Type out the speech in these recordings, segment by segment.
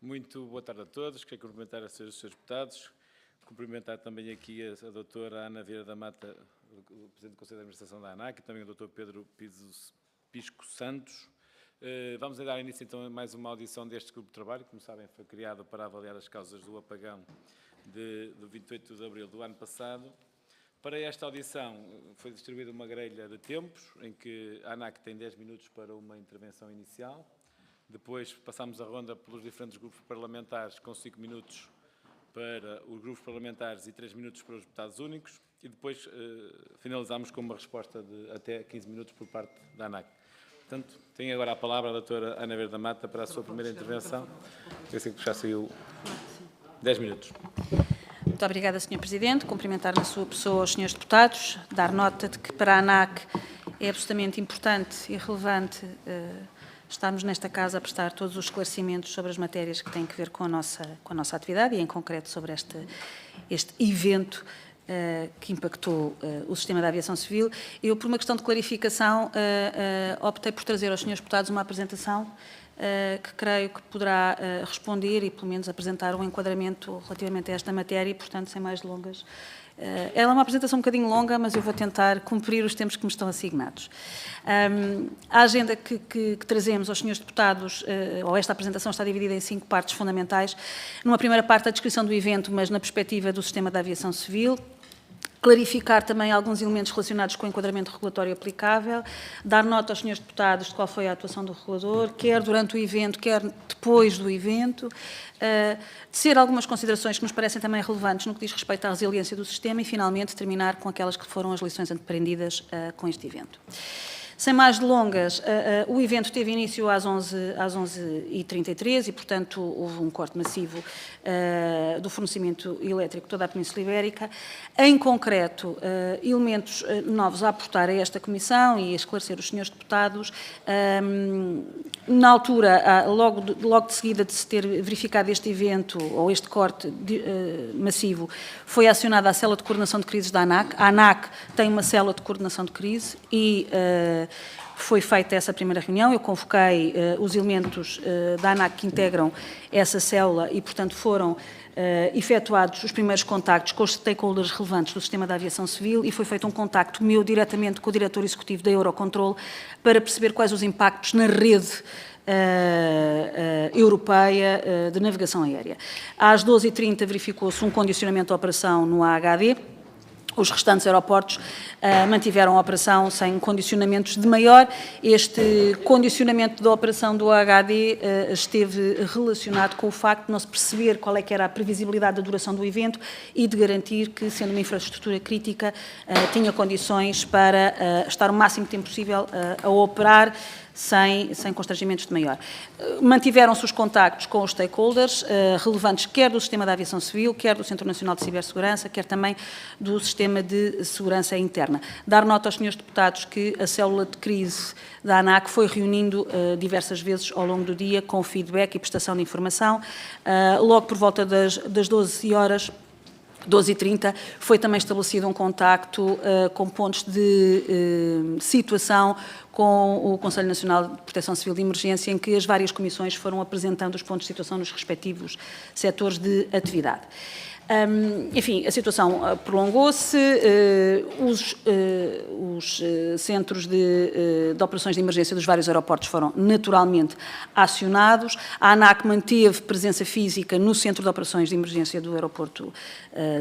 Muito boa tarde a todos. Quero cumprimentar a senhores deputados, cumprimentar também aqui a doutora Ana Vieira da Mata, o Presidente do Conselho de Administração da ANAC, e também o doutor Pedro Pisco Santos. Vamos dar início então a mais uma audição deste grupo de trabalho, que, como sabem, foi criado para avaliar as causas do apagão do 28 de abril do ano passado. Para esta audição foi distribuída uma grelha de tempos, em que a ANAC tem 10 minutos para uma intervenção inicial. Depois passamos a ronda pelos diferentes grupos parlamentares, com 5 minutos para os grupos parlamentares e 3 minutos para os deputados únicos. E depois finalizamos com uma resposta de até 15 minutos por parte da ANAC. Portanto, tem agora a palavra a doutora Ana Vieira da Mata para a sua primeira intervenção. Eu sei que já saiu 10 minutos. Muito obrigada, Sr. Presidente. Cumprimentar na sua pessoa os Srs. Deputados, dar nota de que para a ANAC é absolutamente importante e relevante estarmos nesta casa a prestar todos os esclarecimentos sobre as matérias que têm que ver com a nossa atividade e, em concreto, sobre este evento que impactou o sistema da aviação civil. Eu, por uma questão de clarificação, optei por trazer aos Srs. Deputados uma apresentação que creio que poderá responder e, pelo menos, apresentar um enquadramento relativamente a esta matéria e, portanto, sem mais delongas. Ela é uma apresentação um bocadinho longa, mas eu vou tentar cumprir os tempos que me estão assignados. A agenda que trazemos aos Srs. Deputados, ou esta apresentação, está dividida em 5 partes fundamentais. Numa primeira parte, a descrição do evento, mas na perspectiva do sistema da aviação civil. Clarificar também alguns elementos relacionados com o enquadramento regulatório aplicável, dar nota aos Srs. Deputados de qual foi a atuação do regulador, quer durante o evento, quer depois do evento, tecer algumas considerações que nos parecem também relevantes no que diz respeito à resiliência do sistema e, finalmente, terminar com aquelas que foram as lições aprendidas com este evento. Sem mais delongas, o evento teve início às 11h33 e, portanto, houve um corte massivo do fornecimento elétrico de toda a Península Ibérica. Em concreto, elementos novos a aportar a esta Comissão e a esclarecer os Srs. Deputados. Na altura, logo de seguida de se ter verificado este evento, ou este corte massivo, foi acionada a Célula de Coordenação de Crises da ANAC. A ANAC tem uma Célula de Coordenação de Crise e foi feita essa primeira reunião. Eu convoquei os elementos da ANAC que integram essa célula e, portanto, foram efetuados os primeiros contactos com os stakeholders relevantes do sistema da aviação civil e foi feito um contacto meu diretamente com o diretor executivo da Eurocontrol para perceber quais os impactos na rede europeia de navegação aérea. Às 12h30 verificou-se um condicionamento da operação no AHD. Os restantes aeroportos mantiveram a operação sem condicionamentos de maior. Este condicionamento da operação do AHD esteve relacionado com o facto de não se perceber qual é que era a previsibilidade da duração do evento e de garantir que, sendo uma infraestrutura crítica, tinha condições para estar o máximo tempo possível a operar sem constrangimentos de maior. Mantiveram-se os contactos com os stakeholders relevantes, quer do sistema da aviação civil, quer do Centro Nacional de Cibersegurança, quer também do sistema de segurança interna. Dar nota aos Srs. Deputados que a célula de crise da ANAC foi reunindo diversas vezes ao longo do dia com feedback e prestação de informação. Logo por volta das 12h, 12h30, foi também estabelecido um contacto com pontos de situação com o Conselho Nacional de Proteção Civil de Emergência, em que as várias comissões foram apresentando os pontos de situação nos respectivos setores de atividade. Enfim, a situação prolongou-se, os centros de operações de emergência dos vários aeroportos foram naturalmente acionados. A ANAC manteve presença física no centro de operações de emergência do aeroporto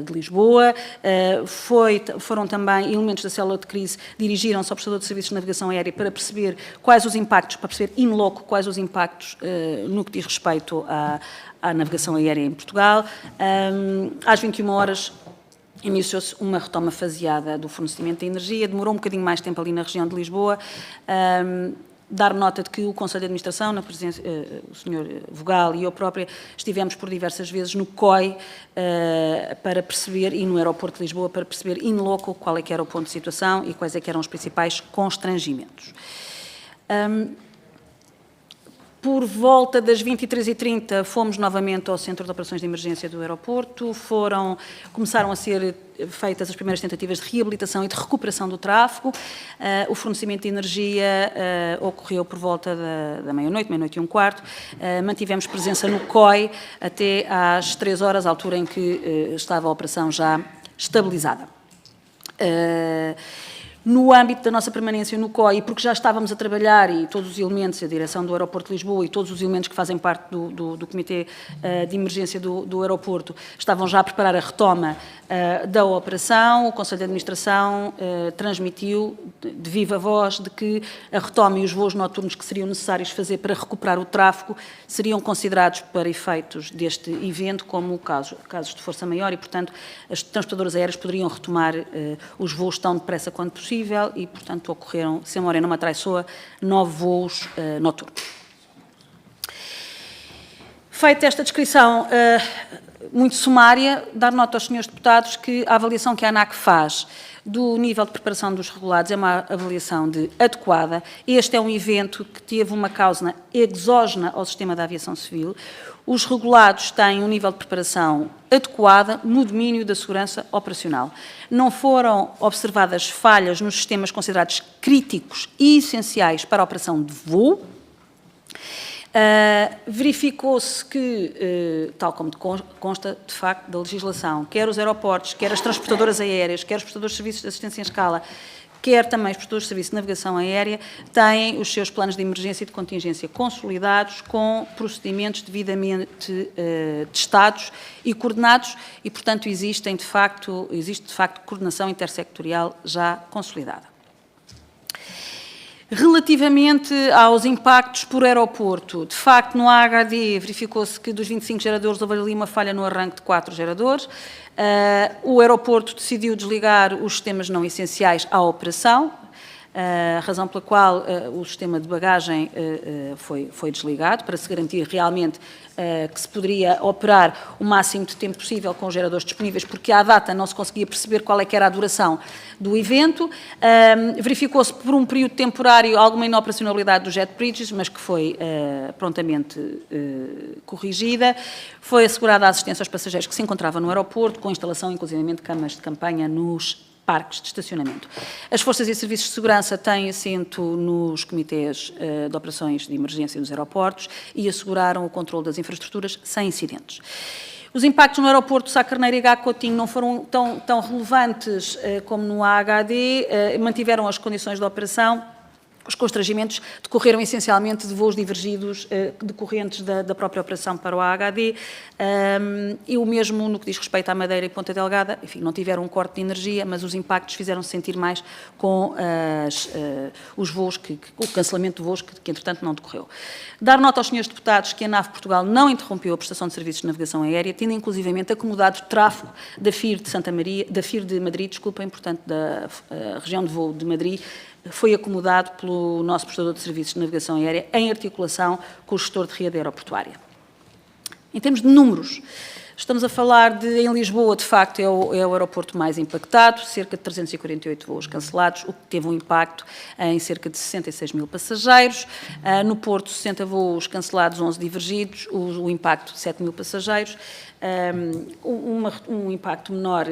de Lisboa. Foram também elementos da célula de crise, dirigiram-se ao prestador de serviços de navegação aérea para perceber quais os impactos, para perceber in loco quais os impactos no que diz respeito à navegação aérea em Portugal. Às 21h iniciou-se uma retoma faseada do fornecimento de energia, demorou um bocadinho mais tempo ali na região de Lisboa. Dar nota de que o Conselho de Administração, na presença, o Sr. Vogal e eu própria, estivemos por diversas vezes no COI para perceber, e no aeroporto de Lisboa, para perceber in loco qual é que era o ponto de situação e quais é que eram os principais constrangimentos. Por volta das 23h30 fomos novamente ao Centro de Operações de Emergência do aeroporto, começaram a ser feitas as primeiras tentativas de reabilitação e de recuperação do tráfego. O fornecimento de energia ocorreu por volta da meia-noite, meia-noite e um quarto. Mantivemos presença no COI até às 3 horas, altura em que estava a operação já estabilizada. No âmbito da nossa permanência no COI, porque já estávamos a trabalhar e todos os elementos, a direção do aeroporto de Lisboa e todos os elementos que fazem parte do Comitê de Emergência do aeroporto, estavam já a preparar a retoma da operação. O Conselho de Administração transmitiu de viva voz de que a retoma e os voos noturnos que seriam necessários fazer para recuperar o tráfego seriam considerados para efeitos deste evento como casos de força maior e, portanto, as transportadoras aéreas poderiam retomar os voos tão depressa quanto possível e, portanto, ocorreram, se a memória não me atraiçoa, 9 voos noturnos. Feita esta descrição muito sumária, dar nota aos senhores deputados que a avaliação que a ANAC faz do nível de preparação dos regulados é uma avaliação adequada. Este é um evento que teve uma causa exógena ao sistema da aviação civil. Os regulados têm um nível de preparação adequada no domínio da segurança operacional. Não foram observadas falhas nos sistemas considerados críticos e essenciais para a operação de voo. Verificou-se que, tal como consta de facto da legislação, quer os aeroportos, quer as transportadoras aéreas, quer os prestadores de serviços de assistência em escala, quer também os prestadores de serviço de navegação aérea, têm os seus planos de emergência e de contingência consolidados, com procedimentos devidamente testados e coordenados e, portanto, existe de facto coordenação intersectorial já consolidada. Relativamente aos impactos por aeroporto, de facto, no AHD verificou-se que dos 25 geradores houve ali uma falha no arranque de 4 geradores. O aeroporto decidiu desligar os sistemas não essenciais à operação, razão pela qual o sistema de bagagem foi desligado, para se garantir realmente que se poderia operar o máximo de tempo possível com os geradores disponíveis, porque à data não se conseguia perceber qual é que era a duração do evento. Verificou-se por um período temporário alguma inoperacionalidade dos jet bridges, mas que foi prontamente corrigida. Foi assegurada a assistência aos passageiros que se encontravam no aeroporto, com instalação, inclusivamente, de camas de campanha nos parques de estacionamento. As forças e serviços de segurança têm assento nos comitês de operações de emergência dos aeroportos e asseguraram o controle das infraestruturas sem incidentes. Os impactos no aeroporto Sá Carneiro e Gá Coutinho não foram tão relevantes como no AHD, mantiveram as condições de operação. Os constrangimentos decorreram essencialmente de voos divergidos decorrentes da própria operação para o AHD e o mesmo no que diz respeito à Madeira e Ponta Delgada, enfim, não tiveram um corte de energia, mas os impactos fizeram-se sentir mais com os voos, o cancelamento de voos que entretanto não decorreu. Dar nota aos senhores deputados que a NAV Portugal não interrompeu a prestação de serviços de navegação aérea, tendo inclusivamente acomodado tráfego da FIR de Santa Maria, da FIR de Madrid, desculpem, portanto da região de voo de Madrid, foi acomodado pelo nosso prestador de serviços de navegação aérea em articulação com o gestor de rede aeroportuária. Em termos de números, estamos a falar em Lisboa, de facto, é o aeroporto mais impactado, cerca de 348 voos cancelados, o que teve um impacto em cerca de 66 mil passageiros. No Porto, 60 voos cancelados, 11 divergidos, o impacto de 7 mil passageiros. Um impacto menor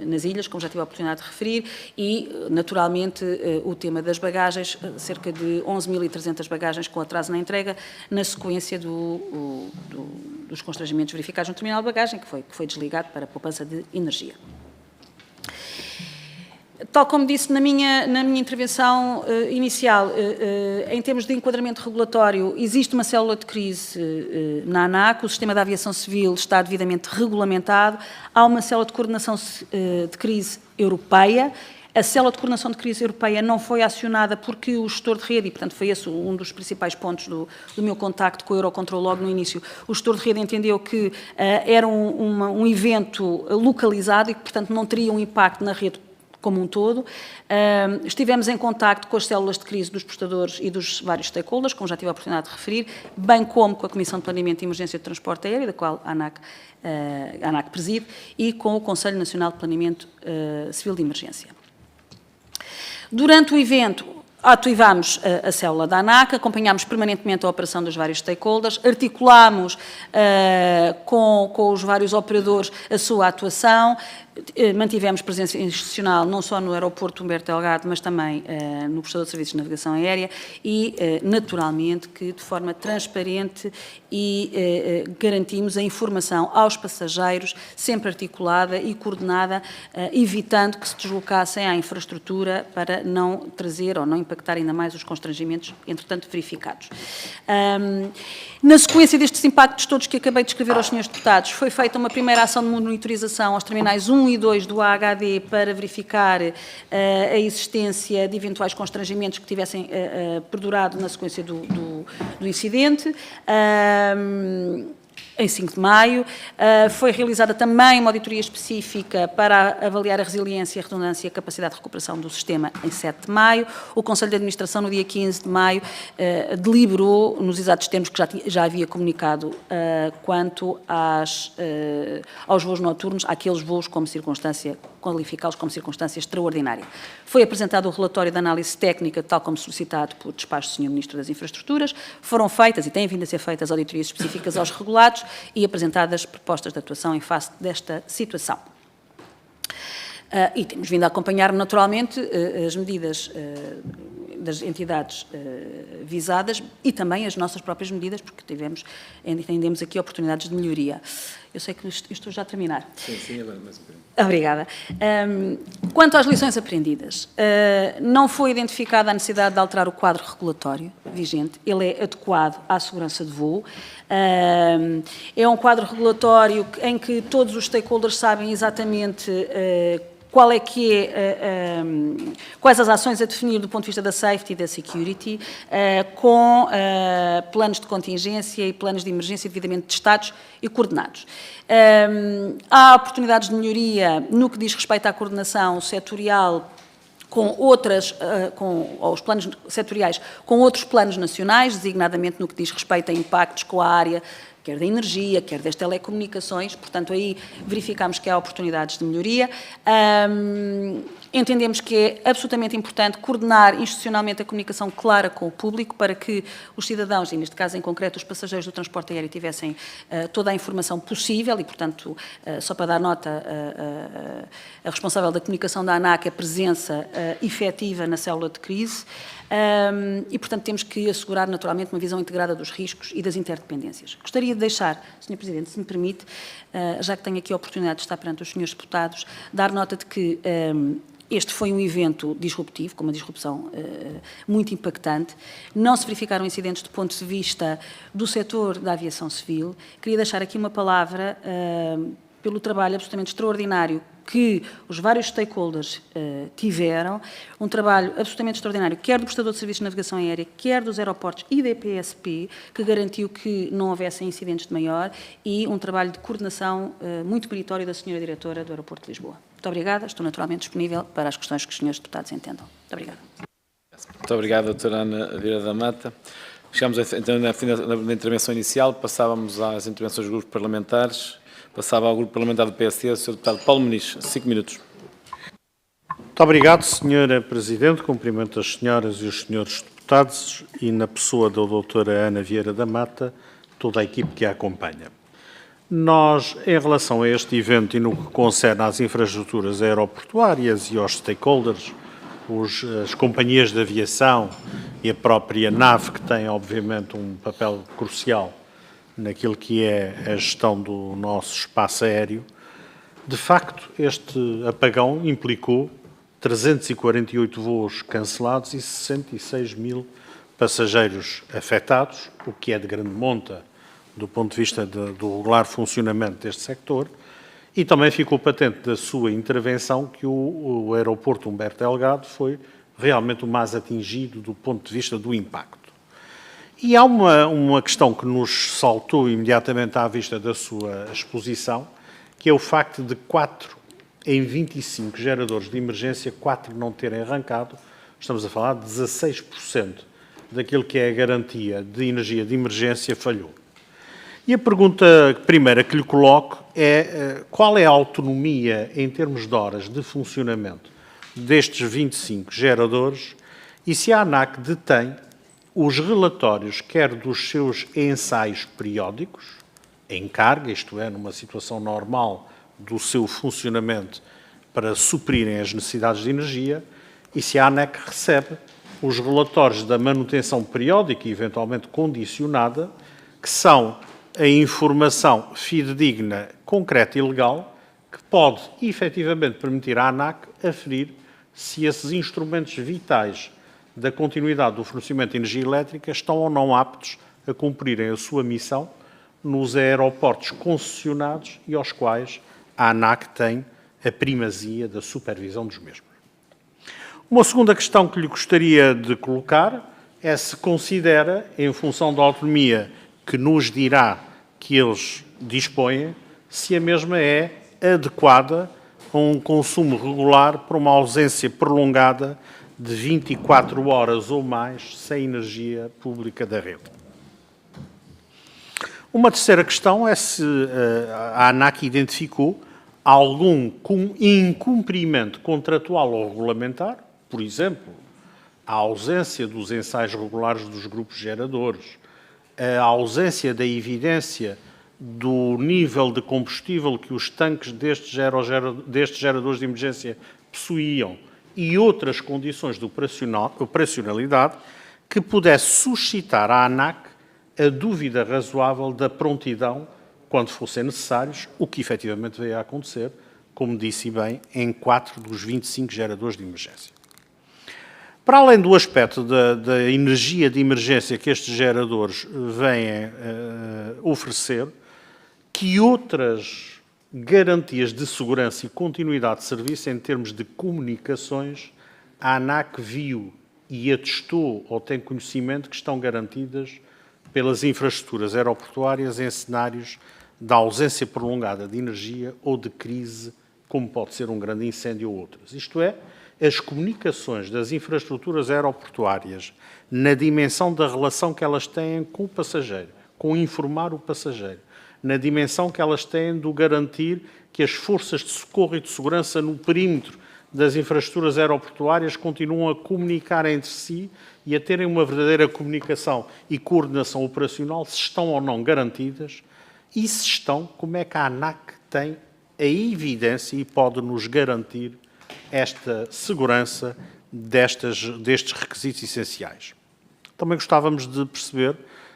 nas ilhas, como já tive a oportunidade de referir, e, naturalmente, o tema das bagagens, cerca de 11.300 bagagens com atraso na entrega, na sequência dos constrangimentos verificados no terminal de bagagem, que foi desligado para a poupança de energia. Tal como disse na minha intervenção inicial, em termos de enquadramento regulatório, existe uma célula de crise na ANAC, o sistema da aviação civil está devidamente regulamentado, há uma célula de coordenação de crise europeia. A célula de coordenação de crise europeia não foi acionada porque o gestor de rede, e portanto foi esse um dos principais pontos do meu contacto com o Eurocontrol logo no início, o gestor de rede entendeu que era um evento localizado e que portanto não teria um impacto na rede como um todo. Estivemos em contacto com as células de crise dos prestadores e dos vários stakeholders, como já tive a oportunidade de referir, bem como com a Comissão de Planeamento e Emergência de Transporte Aéreo, da qual a ANAC preside, e com o Conselho Nacional de Planeamento Civil de Emergência. Durante o evento, ativámos a célula da ANAC, acompanhámos permanentemente a operação dos vários stakeholders, articulámos com os vários operadores a sua atuação, mantivemos presença institucional não só no aeroporto Humberto Delgado, mas também no prestador de serviços de navegação aérea e, naturalmente, que de forma transparente e garantimos a informação aos passageiros, sempre articulada e coordenada, evitando que se deslocassem à infraestrutura para não trazer ou não impactar ainda mais os constrangimentos, entretanto, verificados. Na sequência destes impactos todos que acabei de descrever aos senhores deputados, foi feita uma primeira ação de monitorização aos terminais 1 e 2 do AHD para verificar a existência de eventuais constrangimentos que tivessem perdurado na sequência do incidente. Em 5 de maio, foi realizada também uma auditoria específica para avaliar a resiliência, a redundância e a capacidade de recuperação do sistema em 7 de maio. O Conselho de Administração, no dia 15 de maio, deliberou, nos exatos termos que já havia comunicado, quanto aos voos noturnos, àqueles voos como circunstância, qualificá-los como circunstância extraordinária. Foi apresentado o relatório de análise técnica, tal como solicitado por despacho do Sr. Ministro das Infraestruturas. Foram feitas, e têm vindo a ser feitas, auditorias específicas aos regulados e apresentadas propostas de atuação em face desta situação. E temos vindo a acompanhar, naturalmente, as medidas das entidades visadas e também as nossas próprias medidas, porque entendemos aqui oportunidades de melhoria. Eu sei que estou já a terminar. Sim, agora mais um bocadinho. Obrigada. Quanto às lições aprendidas, não foi identificada a necessidade de alterar o quadro regulatório vigente. Ele é adequado à segurança de voo. É um quadro regulatório em que todos os stakeholders sabem exatamente quais as ações a definir do ponto de vista da safety e da security, com planos de contingência e planos de emergência devidamente testados e coordenados. Há oportunidades de melhoria no que diz respeito à coordenação setorial com os planos setoriais, com outros planos nacionais, designadamente no que diz respeito a impactos com a área, quer da energia, quer das telecomunicações, portanto, aí verificamos que há oportunidades de melhoria. Entendemos que é absolutamente importante coordenar institucionalmente a comunicação clara com o público para que os cidadãos, e neste caso em concreto os passageiros do transporte aéreo, tivessem toda a informação possível e, portanto, só para dar nota, a responsável da comunicação da ANAC, a presença efetiva na célula de crise. E, portanto, temos que assegurar, naturalmente, uma visão integrada dos riscos e das interdependências. Gostaria de deixar, Sr. Presidente, se me permite, já que tenho aqui a oportunidade de estar perante os senhores deputados, dar nota de que este foi um evento disruptivo, com uma disrupção muito impactante. Não se verificaram incidentes do ponto de vista do setor da aviação civil. Queria deixar aqui uma palavra pelo trabalho absolutamente extraordinário que os vários stakeholders tiveram, um trabalho absolutamente extraordinário, quer do prestador de serviços de navegação aérea, quer dos aeroportos e da PSP, que garantiu que não houvessem incidentes de maior, e um trabalho de coordenação muito meritório da Sra. Diretora do Aeroporto de Lisboa. Muito obrigada, estou naturalmente disponível para as questões que os senhores deputados entendam. Muito obrigada. Muito obrigado, doutora Ana Vieira da Mata. Chegamos então na intervenção inicial, passávamos às intervenções dos grupos parlamentares. Passava ao grupo parlamentar do PSD, o Sr. deputado Paulo Muniz, 5 minutos. Muito obrigado, Sra. Presidente. Cumprimento as senhoras e os senhores deputados e, na pessoa da doutora Ana Vieira da Mata, toda a equipe que a acompanha. Nós, em relação a este evento e no que concerne às infraestruturas aeroportuárias e aos stakeholders, as companhias de aviação e a própria nave, que tem, obviamente, um papel crucial naquilo que é a gestão do nosso espaço aéreo, de facto, este apagão implicou 348 voos cancelados e 66 mil passageiros afetados, o que é de grande monta do ponto de vista do regular funcionamento deste sector, e também ficou patente da sua intervenção que o aeroporto Humberto Delgado foi realmente o mais atingido do ponto de vista do impacto. E há uma questão que nos saltou imediatamente à vista da sua exposição, que é o facto de 4 em 25 geradores de emergência, 4 não terem arrancado. Estamos a falar de 16% daquilo que é a garantia de energia de emergência falhou. E a pergunta primeira que lhe coloco é qual é a autonomia em termos de horas de funcionamento destes 25 geradores e se a ANAC detém os relatórios, quer dos seus ensaios periódicos, em carga, isto é, numa situação normal do seu funcionamento para suprirem as necessidades de energia, e se a ANAC recebe os relatórios da manutenção periódica e eventualmente condicionada, que são a informação fidedigna, concreta e legal, que pode efetivamente permitir à ANAC aferir se esses instrumentos vitais da continuidade do fornecimento de energia elétrica estão ou não aptos a cumprirem a sua missão nos aeroportos concessionados e aos quais a ANAC tem a primazia da supervisão dos mesmos. Uma segunda questão que lhe gostaria de colocar é se considera, em função da autonomia que nos dirá que eles dispõem, se a mesma é adequada a um consumo regular para uma ausência prolongada de 24 horas ou mais sem energia pública da rede. Uma terceira questão é se a ANAC identificou algum incumprimento contratual ou regulamentar, por exemplo, a ausência dos ensaios regulares dos grupos geradores, a ausência da evidência do nível de combustível que os tanques destes geradores de emergência possuíam e outras condições de operacionalidade que pudesse suscitar à ANAC a dúvida razoável da prontidão quando fossem necessários, o que efetivamente veio a acontecer, como disse bem, em 4 dos 25 geradores de emergência. Para além do aspecto da energia de emergência que estes geradores vêm oferecer, que outras garantias de segurança e continuidade de serviço em termos de comunicações a ANAC viu e atestou ou tem conhecimento que estão garantidas pelas infraestruturas aeroportuárias em cenários de ausência prolongada de energia ou de crise, como pode ser um grande incêndio ou outras. Isto é, as comunicações das infraestruturas aeroportuárias na dimensão da relação que elas têm com o passageiro, com informar o passageiro, na dimensão que elas têm de garantir que as forças de socorro e de segurança no perímetro das infraestruturas aeroportuárias continuam a comunicar entre si e a terem uma verdadeira comunicação e coordenação operacional, se estão ou não garantidas, e se estão, como é que a ANAC tem a evidência e pode nos garantir esta segurança destes requisitos essenciais. Também gostávamos de perceber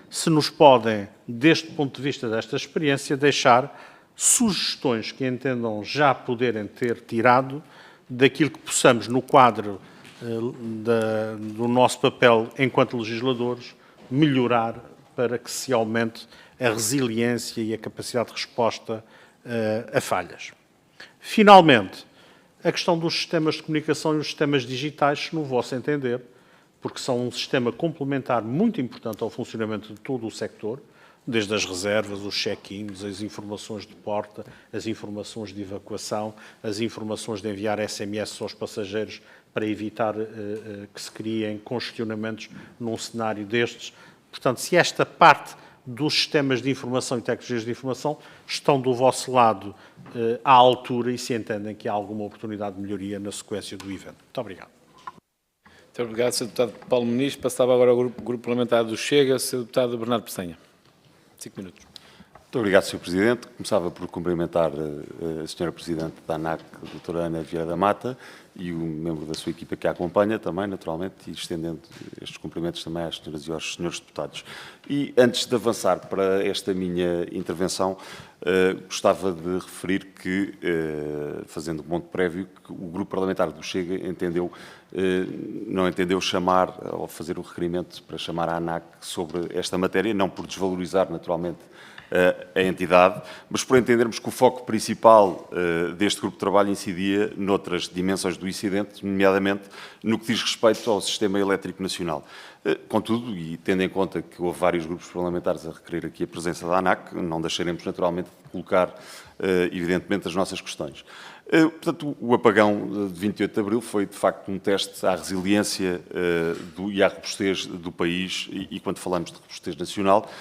se nos podem, deste ponto de vista desta experiência, deixar sugestões que entendam já poderem ter tirado daquilo que possamos, no quadro do nosso papel enquanto legisladores, melhorar para que se aumente a resiliência e a capacidade de resposta a falhas. Finalmente, a questão dos sistemas de comunicação e os sistemas digitais, no vosso entender, porque são um sistema complementar muito importante ao funcionamento de todo o sector, desde as reservas, os check-ins, as informações de porta, as informações de evacuação, as informações de enviar SMS aos passageiros para evitar que se criem congestionamentos num cenário destes. Portanto, se esta parte dos sistemas de informação e tecnologias de informação estão do vosso lado à altura e se entendem que há alguma oportunidade de melhoria na sequência do evento. Muito obrigado. Muito obrigado, Sr. Deputado Paulo Muniz. Passava agora ao Grupo Parlamentar do Chega, Sr. Deputado Bernardo Pessanha. 5 minutos. Muito obrigado, Sr. Presidente. Começava por cumprimentar a Sra. Presidente da ANAC, a Dra. Ana Vieira da Mata, e o membro da sua equipa que a acompanha também, naturalmente, e estendendo estes cumprimentos também às senhoras e aos senhores deputados. E antes de avançar para esta minha intervenção, gostava de referir que, fazendo um ponto prévio, que o Grupo Parlamentar do Chega não entendeu chamar ou fazer o requerimento para chamar a ANAC sobre esta matéria, não por desvalorizar, naturalmente, a entidade, mas por entendermos que o foco principal deste grupo de trabalho incidia noutras dimensões do incidente, nomeadamente no que diz respeito ao Sistema Elétrico Nacional. Contudo, e tendo em conta que houve vários grupos parlamentares a requerer aqui a presença da ANAC, não deixaremos naturalmente de colocar, evidentemente, as nossas questões. Portanto, o apagão de 28 de abril foi, de facto, um teste à resiliência e à robustez do país, e quando falamos de robustez nacional,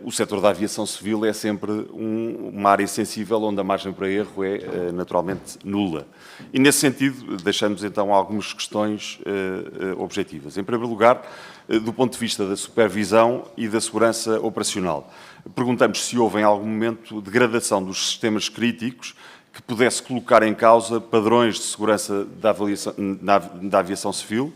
o setor da aviação civil é sempre uma área sensível onde a margem para erro é naturalmente nula. E nesse sentido, deixamos então algumas questões objetivas. Em primeiro lugar, do ponto de vista da supervisão e da segurança operacional. Perguntamos se houve em algum momento degradação dos sistemas críticos que pudesse colocar em causa padrões de segurança da aviação civil.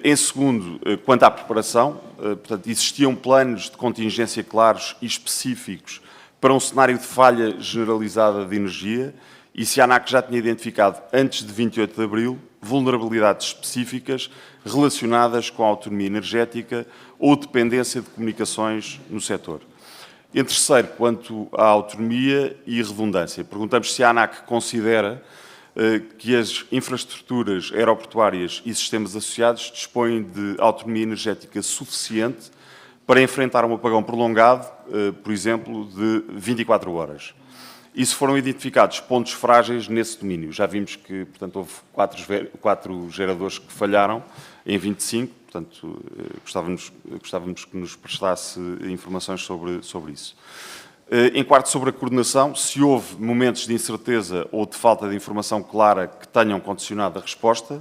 Em segundo, quanto à preparação, portanto, existiam planos de contingência claros e específicos para um cenário de falha generalizada de energia e se a ANAC já tinha identificado, antes de 28 de abril, vulnerabilidades específicas relacionadas com a autonomia energética ou dependência de comunicações no setor. Em terceiro, quanto à autonomia e redundância, perguntamos se a ANAC considera que as infraestruturas aeroportuárias e sistemas associados dispõem de autonomia energética suficiente para enfrentar um apagão prolongado, por exemplo, de 24 horas. E se foram identificados pontos frágeis nesse domínio? Já vimos que, portanto, houve 4 geradores que falharam em 25, portanto, gostávamos que nos prestasse informações sobre isso. Em quarto, sobre a coordenação, se houve momentos de incerteza ou de falta de informação clara que tenham condicionado a resposta.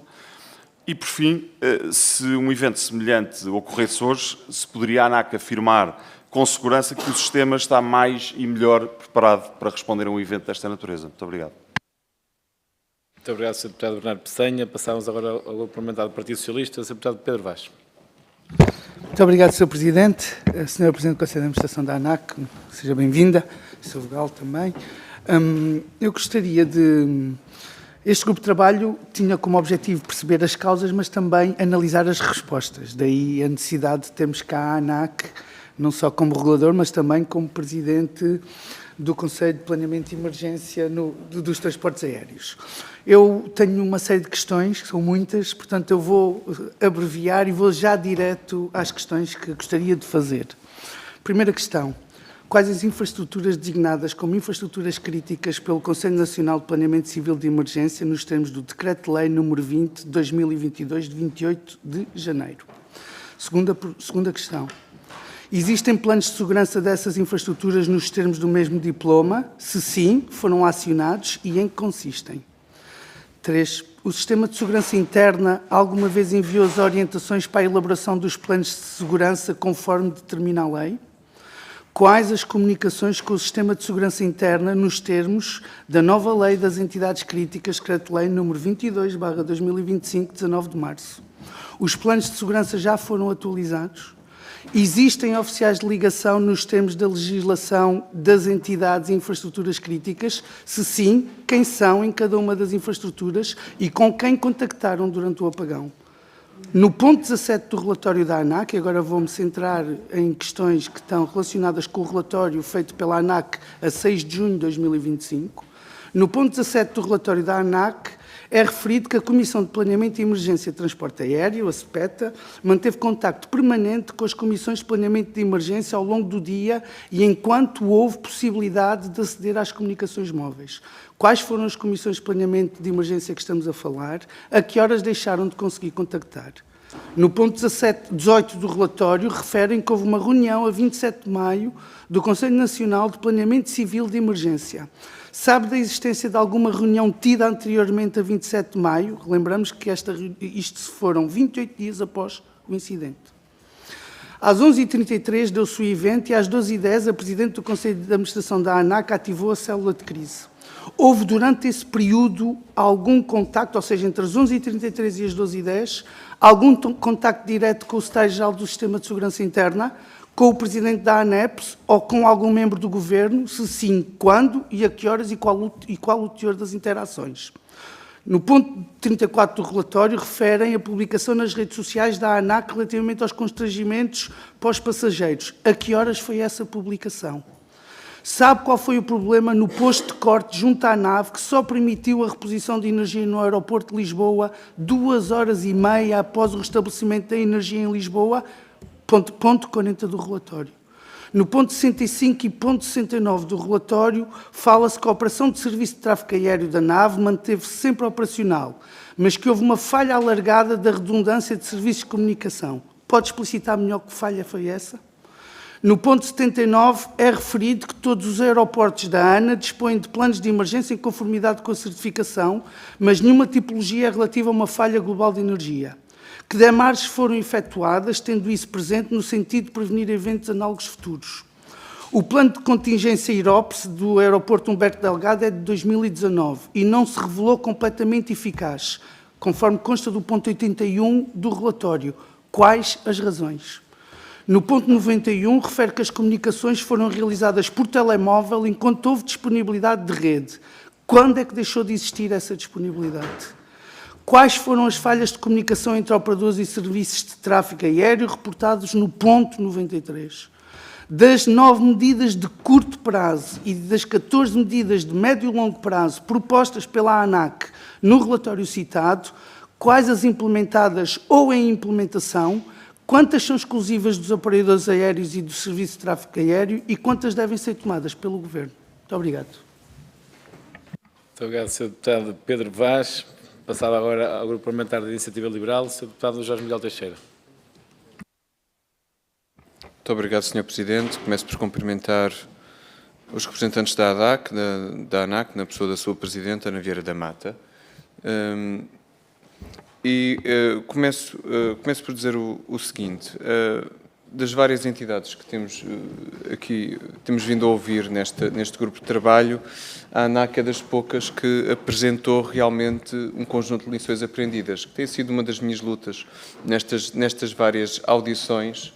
E, por fim, se um evento semelhante ocorresse hoje, se poderia a ANAC afirmar com segurança que o sistema está mais e melhor preparado para responder a um evento desta natureza. Muito obrigado. Muito obrigado, Sr. Deputado Bernardo Peçanha. Passamos agora ao Grupo Parlamentar do Partido Socialista, Sr. Deputado Pedro Vaz. Muito obrigado, Sr. Presidente. Sra. Presidente do Conselho de Administração da ANAC, seja bem-vinda. Sr. Vogal também. Eu gostaria de... Este grupo de trabalho tinha como objetivo perceber as causas, mas também analisar as respostas. Daí a necessidade de termos cá a ANAC, não só como regulador, mas também como Presidente do Conselho de Planeamento de Emergência dos Transportes Aéreos. Eu tenho uma série de questões, que são muitas, portanto eu vou abreviar e vou já direto às questões que gostaria de fazer. Primeira questão. Quais as infraestruturas designadas como infraestruturas críticas pelo Conselho Nacional de Planeamento Civil de Emergência nos termos do Decreto-Lei nº 20 de 2022, de 28 de janeiro? Segunda questão. Existem planos de segurança dessas infraestruturas nos termos do mesmo diploma? Se sim, foram acionados e em que consistem? 3. O Sistema de Segurança Interna alguma vez enviou as orientações para a elaboração dos planos de segurança conforme determina a lei? Quais as comunicações com o Sistema de Segurança Interna nos termos da nova Lei das Entidades Críticas, Decreto-Lei nº 22/2025, 19 de março? Os planos de segurança já foram atualizados? Existem oficiais de ligação nos termos da legislação das entidades e infraestruturas críticas? Se sim, quem são em cada uma das infraestruturas e com quem contactaram durante o apagão? No ponto 17 do relatório da ANAC, e agora vou-me centrar em questões que estão relacionadas com o relatório feito pela ANAC a 6 de junho de 2025, no ponto 17 do relatório da ANAC é referido que a Comissão de Planeamento e Emergência de Transporte Aéreo, a CPETA, manteve contacto permanente com as Comissões de Planeamento de Emergência ao longo do dia e enquanto houve possibilidade de aceder às comunicações móveis. Quais foram as Comissões de Planeamento de Emergência que estamos a falar? A que horas deixaram de conseguir contactar? No ponto 18 do relatório, referem que houve uma reunião a 27 de maio do Conselho Nacional de Planeamento Civil de Emergência. Sabe da existência de alguma reunião tida anteriormente a 27 de maio? Lembramos que isto foram 28 dias após o incidente. Às 11h33 deu-se o evento e às 12h10 a Presidente do Conselho de Administração da ANAC ativou a célula de crise. Houve durante esse período algum contacto, ou seja, entre as 11h33 e as 12h10, algum contacto direto com o Secretário-Geral do Sistema de Segurança Interna, com o Presidente da ANEPS ou com algum membro do Governo? Se sim, quando e a que horas e qual o teor das interações? No ponto 34 do relatório, referem a publicação nas redes sociais da ANAC relativamente aos constrangimentos pós-passageiros. A que horas foi essa publicação? Sabe qual foi o problema no posto de corte junto à nave que só permitiu a reposição de energia no aeroporto de Lisboa 2 horas e meia após o restabelecimento da energia em Lisboa? Ponto 40 do relatório. No ponto 65 e ponto 69 do relatório, fala-se que a operação de serviço de tráfego aéreo da nave manteve-se sempre operacional, mas que houve uma falha alargada da redundância de serviços de comunicação. Pode explicitar melhor que falha foi essa? No ponto 79 é referido que todos os aeroportos da ANA dispõem de planos de emergência em conformidade com a certificação, mas nenhuma tipologia é relativa a uma falha global de energia. Que demarches foram efetuadas, tendo isso presente no sentido de prevenir eventos análogos futuros. O plano de contingência IROPS do aeroporto Humberto Delgado é de 2019 e não se revelou completamente eficaz, conforme consta do ponto 81 do relatório. Quais as razões? No ponto 91, refere que as comunicações foram realizadas por telemóvel enquanto houve disponibilidade de rede. Quando é que deixou de existir essa disponibilidade? Quais foram as falhas de comunicação entre operadores e serviços de tráfego aéreo reportados no ponto 93? Das 9 medidas de curto prazo e das 14 medidas de médio e longo prazo propostas pela ANAC no relatório citado, quais as implementadas ou em implementação, quantas são exclusivas dos operadores aéreos e do serviço de tráfego aéreo e quantas devem ser tomadas pelo Governo? Muito obrigado. Muito obrigado, Sr. Deputado Pedro Vaz. Passava agora ao Grupo Parlamentar da Iniciativa Liberal, Sr. Deputado Jorge Miguel Teixeira. Muito obrigado, Sr. Presidente. Começo por cumprimentar os representantes da ANAC, na pessoa da sua Presidente, Ana Vieira da Mata. Começo por dizer o seguinte. Das várias entidades que temos vindo a ouvir neste grupo de trabalho, a ANAC é das poucas que apresentou realmente um conjunto de lições aprendidas, que tem sido uma das minhas lutas nestas várias audições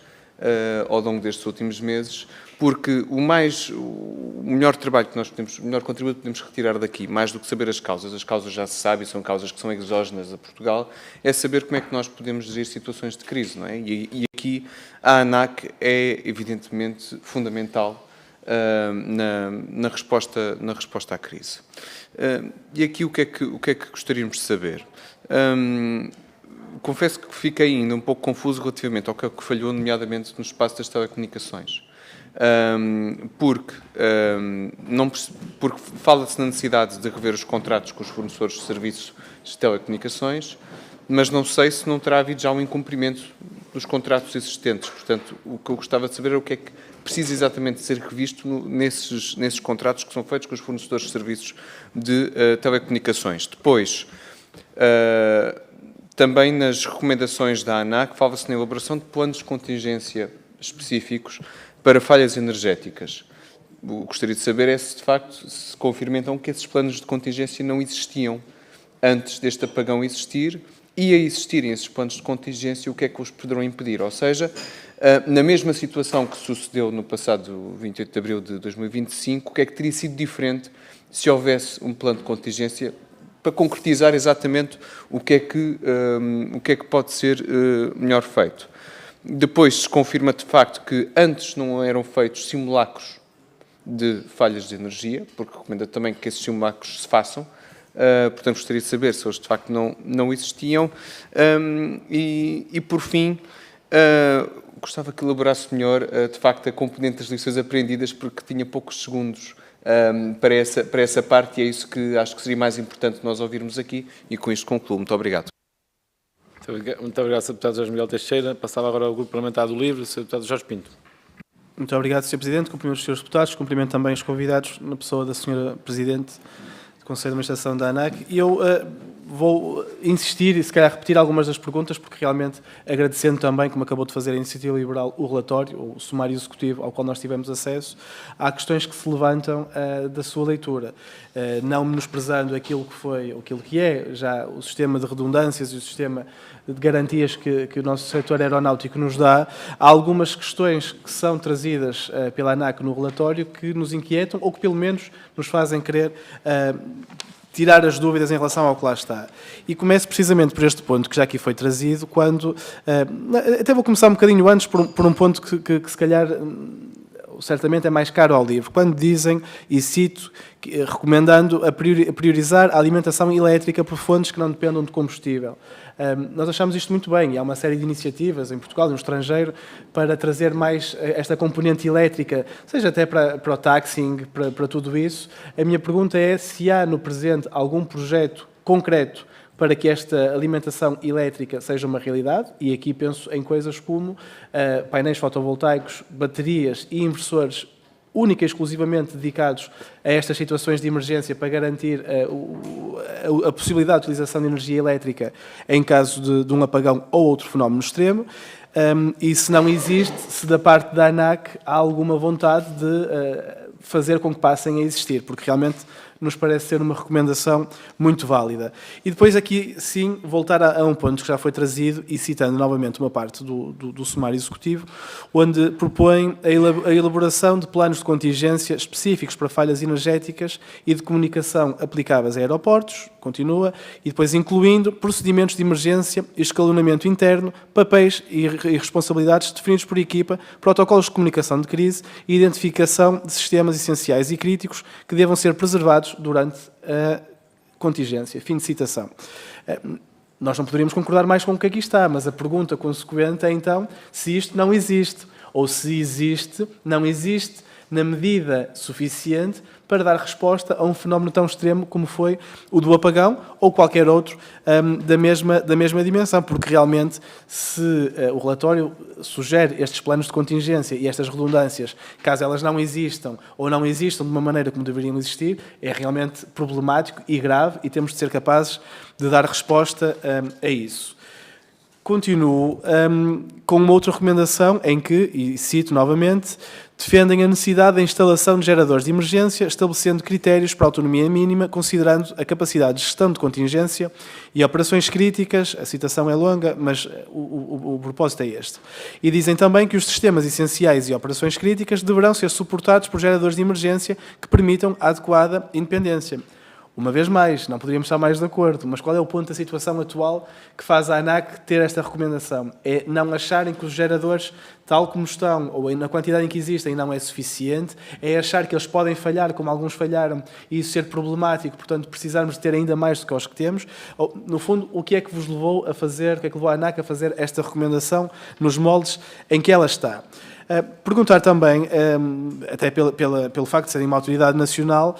ao longo destes últimos meses, porque o melhor trabalho que nós podemos, o melhor contributo que podemos retirar daqui, mais do que saber as causas já se sabe, e são causas que são exógenas a Portugal, é saber como é que nós podemos gerir situações de crise, não é? E aqui a ANAC é, evidentemente, fundamental na resposta à crise. E aqui o que é que gostaríamos de saber? Confesso que fiquei ainda um pouco confuso relativamente ao que falhou, nomeadamente no espaço das telecomunicações. Porque fala-se na necessidade de rever os contratos com os fornecedores de serviços de telecomunicações, mas não sei se não terá havido já um incumprimento dos contratos existentes. Portanto, o que eu gostava de saber é o que é que precisa exatamente ser revisto nesses contratos que são feitos com os fornecedores de serviços de telecomunicações. Depois, também nas recomendações da ANAC, fala-se na elaboração de planos de contingência específicos para falhas energéticas. Gostaria de saber se, de facto, se confirma então que esses planos de contingência não existiam antes deste apagão existir, e a existirem esses planos de contingência, o que é que os poderão impedir? Ou seja, na mesma situação que sucedeu no passado 28 de abril de 2025, o que é que teria sido diferente se houvesse um plano de contingência para concretizar exatamente o que é que pode ser melhor feito? Depois se confirma de facto que antes não eram feitos simulacros de falhas de energia, porque recomenda também que esses simulacros se façam. Portanto, gostaria de saber se eles de facto não existiam. E por fim, gostava que elaborasse melhor de facto a componente das lições aprendidas, porque tinha poucos segundos para essa parte, e é isso que acho que seria mais importante nós ouvirmos aqui, e com isto concluo. Muito obrigado. Muito obrigado, Sr. Deputado Jorge Miguel Teixeira. Passava agora ao Grupo Parlamentar do Livre, Sr. Deputado Jorge Pinto. Muito obrigado, Sr. Presidente. Cumprimento os Srs. Deputados, cumprimento também os convidados, na pessoa da Sra. Presidente do Conselho de Administração da ANAC. E eu vou insistir e, se calhar, repetir algumas das perguntas, porque realmente, agradecendo também, como acabou de fazer a Iniciativa Liberal, o relatório, o sumário executivo ao qual nós tivemos acesso, há questões que se levantam da sua leitura, não menosprezando aquilo que é já o sistema de redundâncias e o sistema de garantias que o nosso setor aeronáutico nos dá. Há algumas questões que são trazidas pela ANAC no relatório que nos inquietam ou que, pelo menos, nos fazem querer tirar as dúvidas em relação ao que lá está. E começo precisamente por este ponto que já aqui foi trazido, quando... até vou começar um bocadinho antes por um ponto que se calhar certamente é mais caro ao livro, quando dizem, e cito, recomendando priorizar a alimentação elétrica por fontes que não dependam de combustível. Nós achamos isto muito bem, e há uma série de iniciativas em Portugal e no estrangeiro para trazer mais esta componente elétrica, seja até para o taxing, para tudo isso. A minha pergunta é se há no presente algum projeto concreto para que esta alimentação elétrica seja uma realidade, e aqui penso em coisas como painéis fotovoltaicos, baterias e inversores única e exclusivamente dedicados a estas situações de emergência para garantir a possibilidade de utilização de energia elétrica em caso de um apagão ou outro fenómeno extremo. E se não existe, se da parte da ANAC há alguma vontade de fazer com que passem a existir, porque realmente nos parece ser uma recomendação muito válida. E depois aqui, sim, voltar a um ponto que já foi trazido, e citando novamente uma parte do sumário executivo, onde propõe a elaboração de planos de contingência específicos para falhas energéticas e de comunicação aplicáveis a aeroportos, continua, e depois incluindo procedimentos de emergência, escalonamento interno, papéis e responsabilidades definidos por equipa, protocolos de comunicação de crise e identificação de sistemas essenciais e críticos que devam ser preservados durante a contingência. Fim de citação. Nós não poderíamos concordar mais com o que aqui está, mas a pergunta consequente é então se isto não existe, ou se existe, não existe na medida suficiente para dar resposta a um fenómeno tão extremo como foi o do apagão ou qualquer outro da mesma dimensão, porque realmente se o relatório sugere estes planos de contingência e estas redundâncias, caso elas não existam ou não existam de uma maneira como deveriam existir, é realmente problemático e grave e temos de ser capazes de dar resposta a isso. Continuo com uma outra recomendação em que, e cito novamente, defendem a necessidade da instalação de geradores de emergência, estabelecendo critérios para a autonomia mínima, considerando a capacidade de gestão de contingência e operações críticas. A citação é longa, mas o propósito é este. E dizem também que os sistemas essenciais e operações críticas deverão ser suportados por geradores de emergência que permitam a adequada independência. Uma vez mais, não poderíamos estar mais de acordo, mas qual é o ponto da situação atual que faz a ANAC ter esta recomendação? É não acharem que os geradores, tal como estão, ou na quantidade em que existem, não é suficiente, é achar que eles podem falhar, como alguns falharam, e isso ser problemático, portanto, precisarmos de ter ainda mais do que os que temos. Ou, no fundo, o que é que vos levou a fazer, o que é que levou a ANAC a fazer esta recomendação nos moldes em que ela está? Perguntar também, até pelo facto de serem uma autoridade nacional,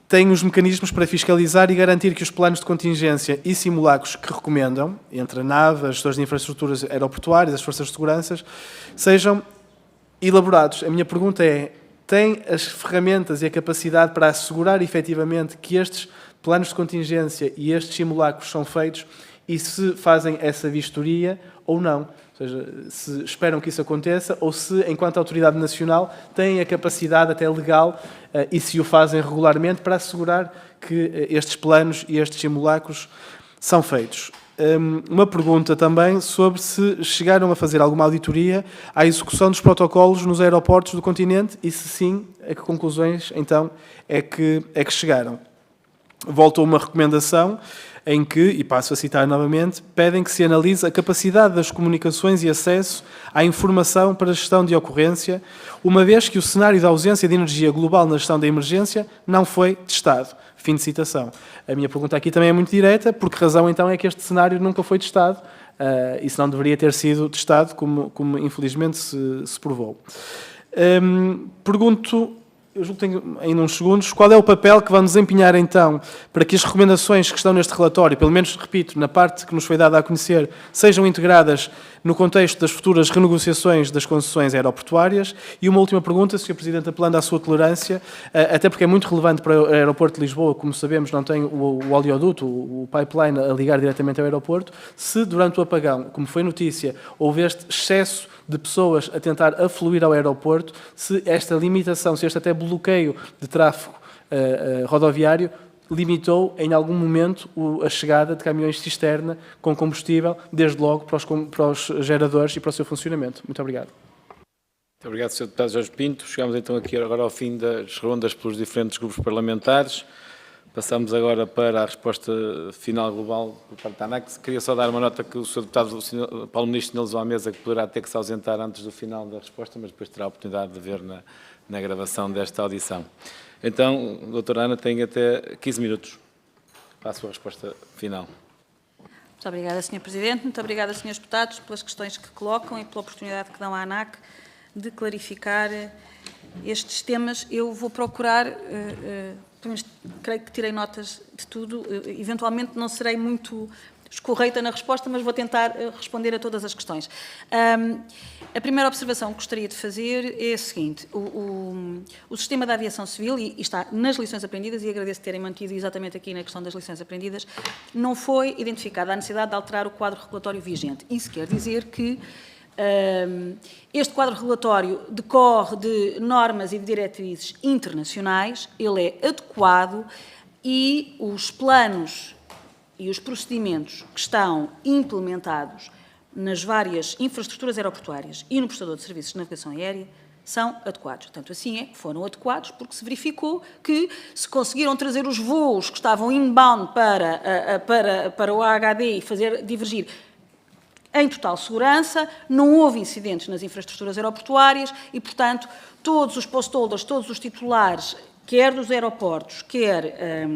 tem os mecanismos para fiscalizar e garantir que os planos de contingência e simulacros que recomendam, entre a NAV, as gestores de infraestruturas aeroportuárias, as forças de segurança, sejam elaborados. A minha pergunta é, tem as ferramentas e a capacidade para assegurar efetivamente que estes planos de contingência e estes simulacros são feitos e se fazem essa vistoria ou não? Ou seja, se esperam que isso aconteça ou se, enquanto autoridade nacional, têm a capacidade até legal e se o fazem regularmente para assegurar que estes planos e estes simulacros são feitos. Uma pergunta também sobre se chegaram a fazer alguma auditoria à execução dos protocolos nos aeroportos do continente e, se sim, a que conclusões, então, é que chegaram. Volto a uma recomendação em que, e passo a citar novamente, pedem que se analise a capacidade das comunicações e acesso à informação para a gestão de ocorrência, uma vez que o cenário da ausência de energia global na gestão da emergência não foi testado. Fim de citação. A minha pergunta aqui também é muito direta, por que razão então é que este cenário nunca foi testado? Isso não deveria ter sido testado, como infelizmente se provou. Pergunto, eu julgo que tenho ainda uns segundos, qual é o papel que vão desempenhar então para que as recomendações que estão neste relatório, pelo menos, repito, na parte que nos foi dada a conhecer, sejam integradas no contexto das futuras renegociações das concessões aeroportuárias? E uma última pergunta, Sr. Presidente, apelando à sua tolerância, até porque é muito relevante para o aeroporto de Lisboa, como sabemos, não tem o oleoduto, o pipeline a ligar diretamente ao aeroporto, se durante o apagão, como foi notícia, houve este excesso de pessoas a tentar afluir ao aeroporto, se esta limitação, se este até bloqueio de tráfego rodoviário limitou em algum momento a chegada de caminhões de cisterna com combustível, desde logo para os geradores e para o seu funcionamento. Muito obrigado. Muito obrigado, Sr. Deputado Jorge Pinto. Chegamos então aqui agora ao fim das rondas pelos diferentes grupos parlamentares. Passamos agora para a resposta final global por parte da ANAC. Queria só dar uma nota que o Sr. Deputado o Paulo Ministro sinalizou à mesa que poderá ter que se ausentar antes do final da resposta, mas depois terá a oportunidade de ver na gravação desta audição. Então, doutora Ana, tem até 15 minutos para a sua resposta final. Muito obrigada, Sr. Presidente. Muito obrigada, Srs. Deputados, pelas questões que colocam e pela oportunidade que dão à ANAC de clarificar estes temas. Eu vou procurar, pelo menos creio que tirei notas de tudo, eventualmente não serei muito escorreita na resposta, mas vou tentar responder a todas as questões. A primeira observação que gostaria de fazer é a seguinte: o sistema da aviação civil, e está nas lições aprendidas, e agradeço terem mantido exatamente aqui na questão das lições aprendidas, não foi identificada a necessidade de alterar o quadro regulatório vigente. Isso quer dizer que este quadro regulatório decorre de normas e de diretrizes internacionais, ele é adequado e os planos e os procedimentos que estão implementados nas várias infraestruturas aeroportuárias e no prestador de serviços de navegação aérea são adequados. Tanto assim é que foram adequados porque se verificou que se conseguiram trazer os voos que estavam inbound para o AHD e fazer divergir em total segurança, não houve incidentes nas infraestruturas aeroportuárias e, portanto, todos os postholders, todos os titulares, quer dos aeroportos, quer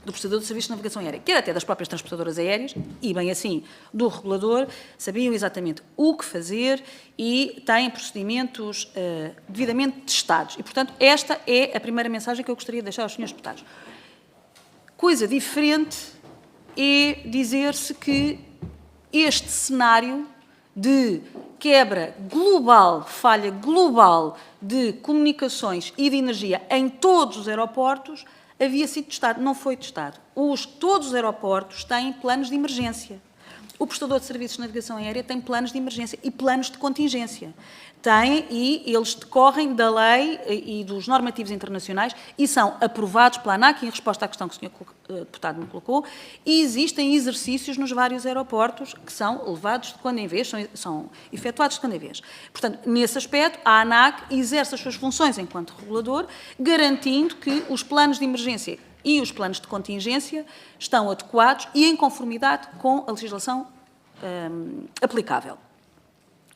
do prestador de serviços de navegação aérea, quer até das próprias transportadoras aéreas, e bem assim do regulador, sabiam exatamente o que fazer e têm procedimentos devidamente testados. E, portanto, esta é a primeira mensagem que eu gostaria de deixar aos senhores deputados. Coisa diferente é dizer-se que este cenário de quebra global, falha global de comunicações e de energia em todos os aeroportos havia sido testado. Não foi testado. Todos os aeroportos têm planos de emergência. O prestador de serviços de navegação aérea tem planos de emergência e planos de contingência. Tem, e eles decorrem da lei e dos normativos internacionais e são aprovados pela ANAC, em resposta à questão que o Sr. Deputado me colocou, e existem exercícios nos vários aeroportos que são levados de quando em vez, são efetuados de quando em vez. Portanto, nesse aspecto, a ANAC exerce as suas funções enquanto regulador, garantindo que os planos de emergência e os planos de contingência estão adequados e em conformidade com a legislação aplicável.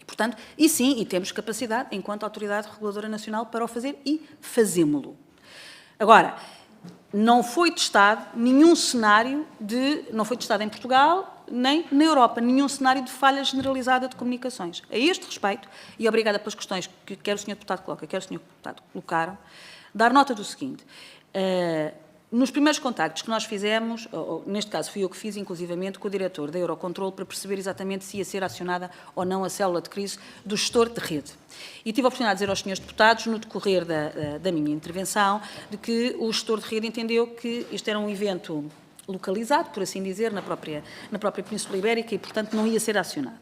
Portanto, e sim, e temos capacidade, enquanto Autoridade Reguladora Nacional, para o fazer e fazemo-lo. Agora, não foi testado nenhum cenário não foi testado em Portugal, nem na Europa, nenhum cenário de falha generalizada de comunicações. A este respeito, e obrigada pelas questões que quer o Sr. Deputado coloca, quer o Sr. Deputado colocaram, dar nota do seguinte: nos primeiros contactos que nós fizemos, ou neste caso fui eu que fiz, inclusivamente, com o diretor da Eurocontrol, para perceber exatamente se ia ser acionada ou não a célula de crise do gestor de rede. E tive a oportunidade de dizer aos senhores deputados, no decorrer da minha intervenção, de que o gestor de rede entendeu que isto era um evento localizado, por assim dizer, na própria Península Ibérica e, portanto, não ia ser acionado.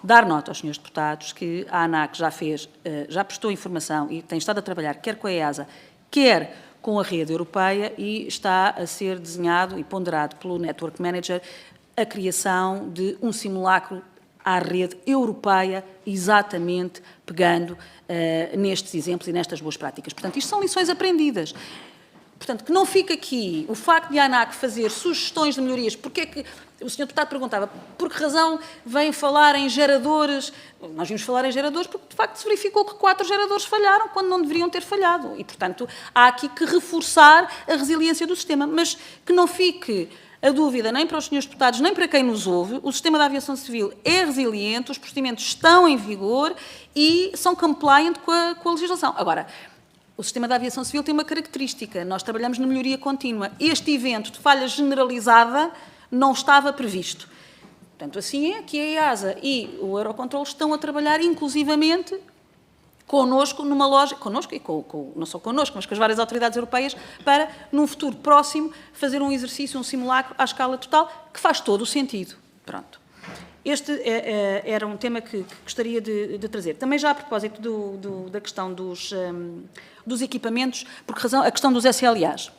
Dar nota aos senhores deputados que a ANAC já prestou informação e tem estado a trabalhar quer com a EASA, quer com a rede europeia, e está a ser desenhado e ponderado pelo Network Manager a criação de um simulacro à rede europeia, exatamente pegando nestes exemplos e nestas boas práticas. Portanto, isto são lições aprendidas. Portanto, que não fique aqui o facto de a ANAC fazer sugestões de melhorias. Porque é que o Sr. Deputado perguntava por que razão vem falar em geradores? Nós vimos falar em geradores porque, de facto, se verificou que 4 geradores falharam quando não deveriam ter falhado. E, portanto, há aqui que reforçar a resiliência do sistema. Mas que não fique a dúvida nem para os senhores deputados, nem para quem nos ouve, o sistema da aviação civil é resiliente, os procedimentos estão em vigor e são compliant com a legislação. Agora, o sistema da aviação civil tem uma característica: nós trabalhamos na melhoria contínua. Este evento de falha generalizada não estava previsto. Portanto, assim é que a EASA e o Eurocontrol estão a trabalhar inclusivamente connosco numa lógica, connosco e não só connosco, mas com as várias autoridades europeias, para, num futuro próximo, fazer um exercício, um simulacro à escala total, que faz todo o sentido. Pronto. Este era um tema que gostaria de trazer. Também já a propósito da questão dos equipamentos, por que razão? A questão dos SLAs.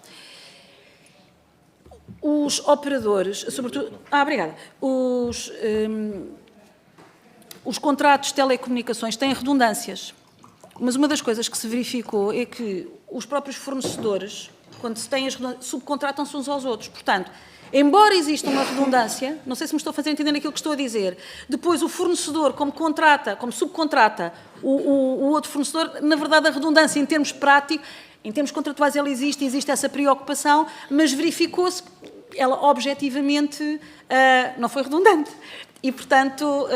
Os operadores, sobretudo... obrigada. Os contratos de telecomunicações têm redundâncias, mas uma das coisas que se verificou é que os próprios fornecedores, quando se têm as redundâncias, subcontratam-se uns aos outros. Portanto, embora exista uma redundância, não sei se me estou a fazer entender aquilo que estou a dizer, depois o fornecedor, como subcontrata o outro fornecedor, na verdade a redundância em termos práticos, em termos contratuais ela existe essa preocupação, mas verificou-se que ela objetivamente não foi redundante. E, portanto,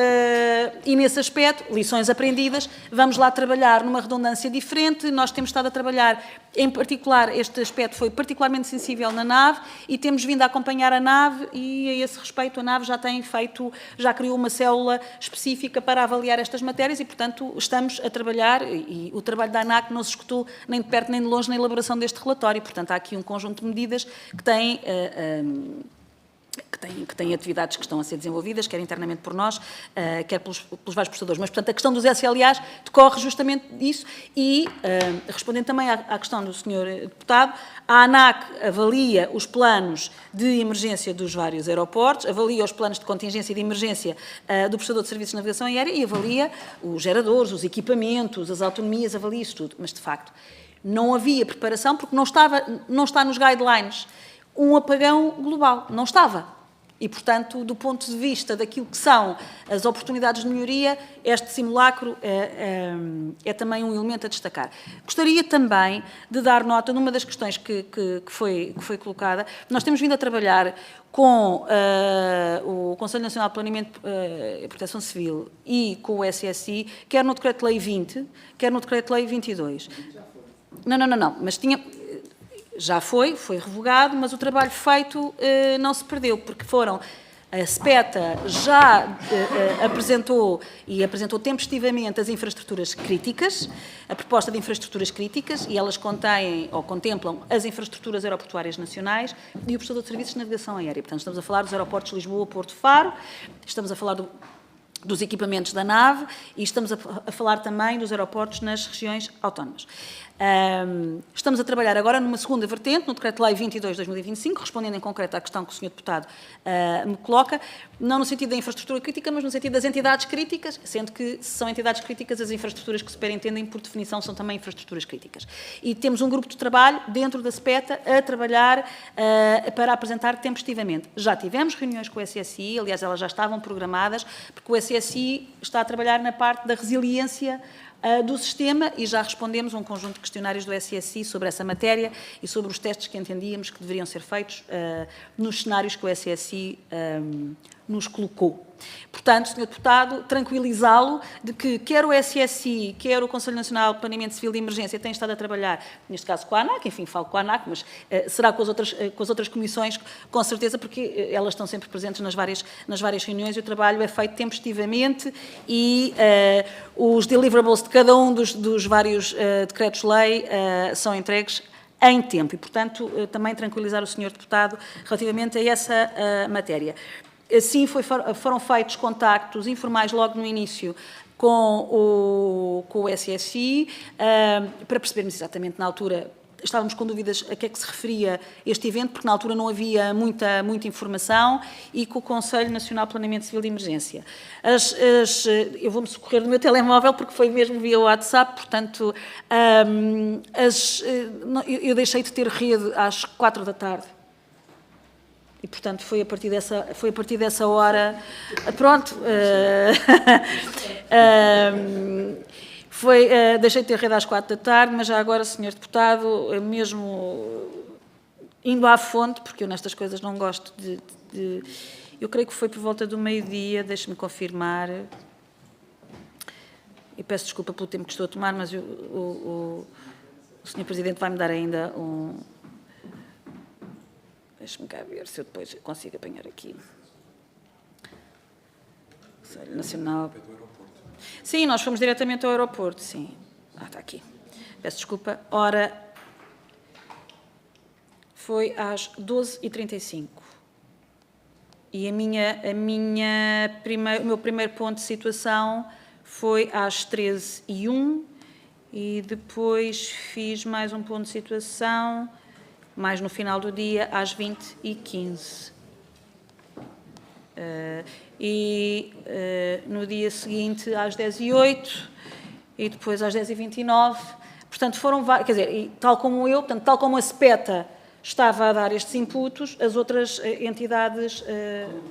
e nesse aspecto, lições aprendidas, vamos lá trabalhar numa redundância diferente. Nós temos estado a trabalhar, em particular, este aspecto foi particularmente sensível na nave e temos vindo a acompanhar a nave e, a esse respeito, a nave já criou uma célula específica para avaliar estas matérias e, portanto, estamos a trabalhar e o trabalho da ANAC não se escutou nem de perto nem de longe na elaboração deste relatório. Portanto, há aqui um conjunto de medidas que têm atividades que estão a ser desenvolvidas, quer internamente por nós, quer pelos vários prestadores. Mas, portanto, a questão dos SLAs decorre justamente disso e, respondendo também à questão do Sr. Deputado, a ANAC avalia os planos de emergência dos vários aeroportos, avalia os planos de contingência e de emergência do prestador de serviços de navegação aérea e avalia os geradores, os equipamentos, as autonomias, avalia isso tudo. Mas, de facto, não havia preparação porque não está nos guidelines um apagão global. Não estava. E, portanto, do ponto de vista daquilo que são as oportunidades de melhoria, este simulacro é também um elemento a destacar. Gostaria também de dar nota numa das questões que foi colocada. Nós temos vindo a trabalhar com o Conselho Nacional de Planeamento e Proteção Civil e com o SSI, quer no Decreto-Lei 20, quer no Decreto-Lei 22. Não, mas já foi revogado, mas o trabalho feito não se perdeu, porque a SPETA já apresentou tempestivamente as infraestruturas críticas, a proposta de infraestruturas críticas, e elas contêm ou contemplam as infraestruturas aeroportuárias nacionais e o prestador de serviços de navegação aérea. Portanto, estamos a falar dos aeroportos de Lisboa, Porto Faro, estamos a falar dos equipamentos da nave e estamos a falar também dos aeroportos nas regiões autónomas. Estamos a trabalhar agora numa segunda vertente, no Decreto-Lei 22 de 2025, respondendo em concreto à questão que o Sr. Deputado me coloca, não no sentido da infraestrutura crítica, mas no sentido das entidades críticas, sendo que se são entidades críticas, as infraestruturas que superintendem, por definição, são também infraestruturas críticas. E temos um grupo de trabalho dentro da SPETA a trabalhar para apresentar tempestivamente. Já tivemos reuniões com o SSI, aliás, elas já estavam programadas, porque o SSI está a trabalhar na parte da resiliência do sistema e já respondemos a um conjunto de questionários do SSI sobre essa matéria e sobre os testes que entendíamos que deveriam ser feitos nos cenários que o SSI nos colocou. Portanto, Sr. Deputado, tranquilizá-lo de que quer o SSI, quer o Conselho Nacional de Planeamento Civil de Emergência têm estado a trabalhar, neste caso com a ANAC, enfim, falo com a ANAC, mas será com as outras comissões, com certeza, porque elas estão sempre presentes nas várias reuniões e o trabalho é feito tempestivamente e os deliverables de cada um dos vários decretos-lei são entregues em tempo e, portanto, também tranquilizar o Sr. Deputado relativamente a essa matéria. Assim, foram feitos contactos informais logo no início com o SSI, para percebermos exatamente na altura, estávamos com dúvidas a que é que se referia este evento, porque na altura não havia muita informação, e com o Conselho Nacional de Planeamento Civil de Emergência. Eu vou-me socorrer do meu telemóvel, porque foi mesmo via WhatsApp, portanto, eu deixei de ter rede às 4 da tarde. E, portanto, foi a partir dessa hora, pronto, deixei de ter rede às 4 da tarde, mas já agora, Sr. Deputado, mesmo indo à fonte, porque eu nestas coisas não gosto eu creio que foi por volta do meio-dia, deixe-me confirmar, e peço desculpa pelo tempo que estou a tomar, mas o Sr. Presidente vai-me dar ainda um... Deixe-me cá ver se eu depois consigo apanhar aqui. Conselho Nacional... Sim, nós fomos diretamente ao aeroporto, sim. Está aqui. Peço desculpa. Ora, foi às 12h35. E o meu primeiro ponto de situação foi às 13h01 e depois fiz mais um ponto de situação... mais no final do dia, às 20h15. No dia seguinte, às 10h08, e depois às 10h29. Portanto, foram vários, quer dizer, tal como eu, portanto, tal como a SPETA estava a dar estes inputs, as outras entidades...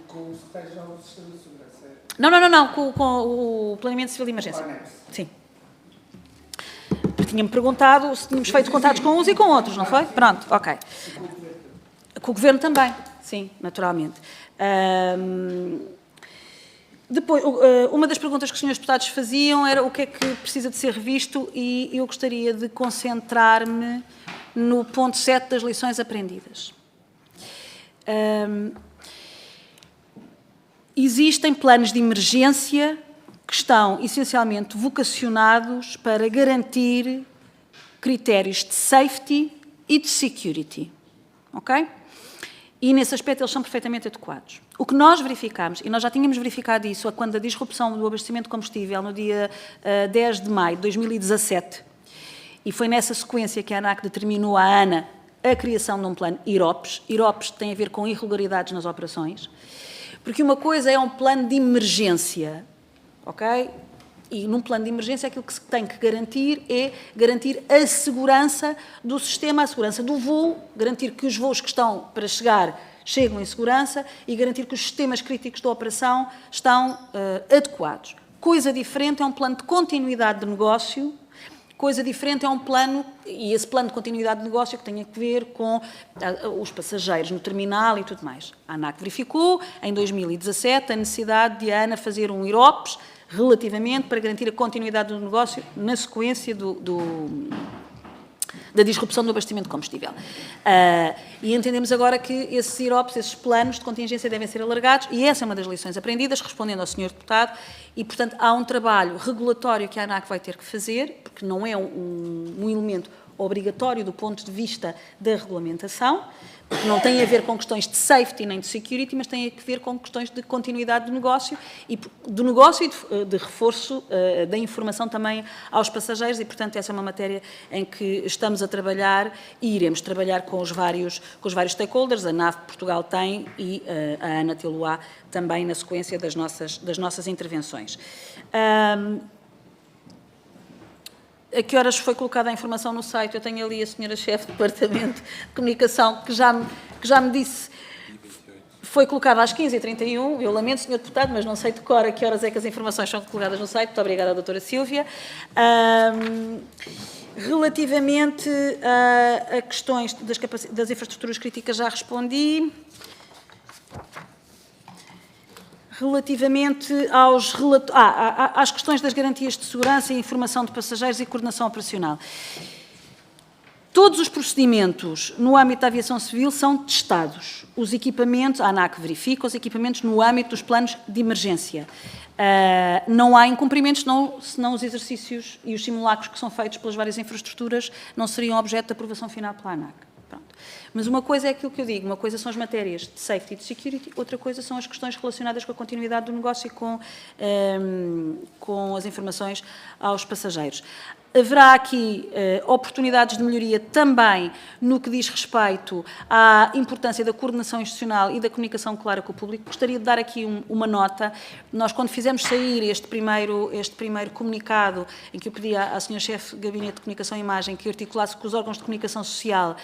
Com o Secretário-Geral do Sistema de Segurança? Não, com o Planeamento Civil de Emergência. Sim. Tinha-me perguntado se tínhamos feito contatos com uns e com outros, não foi? Pronto, ok. Com o Governo também, sim, naturalmente. Depois, uma das perguntas que os senhores deputados faziam era o que é que precisa de ser revisto, e eu gostaria de concentrar-me no ponto 7 das lições aprendidas. Existem planos de emergência que estão essencialmente vocacionados para garantir critérios de safety e de security, ok? E nesse aspecto eles são perfeitamente adequados. O que nós verificamos, e nós já tínhamos verificado isso quando a disrupção do abastecimento de combustível no dia 10 de maio de 2017, e foi nessa sequência que a ANAC determinou à ANA a criação de um plano IROPS. IROPS tem a ver com irregularidades nas operações, porque uma coisa é um plano de emergência, ok? E num plano de emergência aquilo que se tem que garantir é garantir a segurança do sistema, a segurança do voo, garantir que os voos que estão para chegar chegam em segurança e garantir que os sistemas críticos da operação estão adequados. Coisa diferente é um plano de continuidade de negócio, coisa diferente é um plano, e esse plano de continuidade de negócio que tem a ver com os passageiros no terminal e tudo mais. A ANAC verificou, em 2017, a necessidade de a ANA fazer um IROPS relativamente para garantir a continuidade do negócio na sequência da disrupção do abastecimento de combustível. E entendemos agora que esses IROPS, esses planos de contingência devem ser alargados, e essa é uma das lições aprendidas, respondendo ao Sr. Deputado, e, portanto, há um trabalho regulatório que a ANAC vai ter que fazer, porque não é um elemento obrigatório do ponto de vista da regulamentação, porque não tem a ver com questões de safety nem de security, mas tem a ver com questões de continuidade do negócio e de reforço da informação também aos passageiros, e, portanto, essa é uma matéria em que estamos a trabalhar e iremos trabalhar com os vários stakeholders. A NAV Portugal tem e a ANA tê-lo-á também na sequência das nossas intervenções. A que horas foi colocada a informação no site? Eu tenho ali a senhora chefe do Departamento de Comunicação que já me disse, foi colocada às 15h31, eu lamento, Sr. Deputado, mas não sei de cor a que horas é que as informações são colocadas no site. Muito obrigada, doutora Sílvia. Relativamente a questões das infraestruturas críticas, já respondi. Relativamente às questões das garantias de segurança e informação de passageiros e coordenação operacional. Todos os procedimentos no âmbito da aviação civil são testados. Os equipamentos, a ANAC verifica os equipamentos no âmbito dos planos de emergência. Não há incumprimentos, senão os exercícios e os simulacros que são feitos pelas várias infraestruturas não seriam objeto de aprovação final pela ANAC. Pronto. Mas uma coisa é aquilo que eu digo, uma coisa são as matérias de safety e de security, outra coisa são as questões relacionadas com a continuidade do negócio e com as informações aos passageiros. Haverá aqui oportunidades de melhoria também no que diz respeito à importância da coordenação institucional e da comunicação clara com o público. Gostaria de dar aqui uma nota. Nós, quando fizemos sair este primeiro comunicado, em que eu pedi à Sra. Chefe de Gabinete de Comunicação e Imagem que articulasse com os órgãos de comunicação social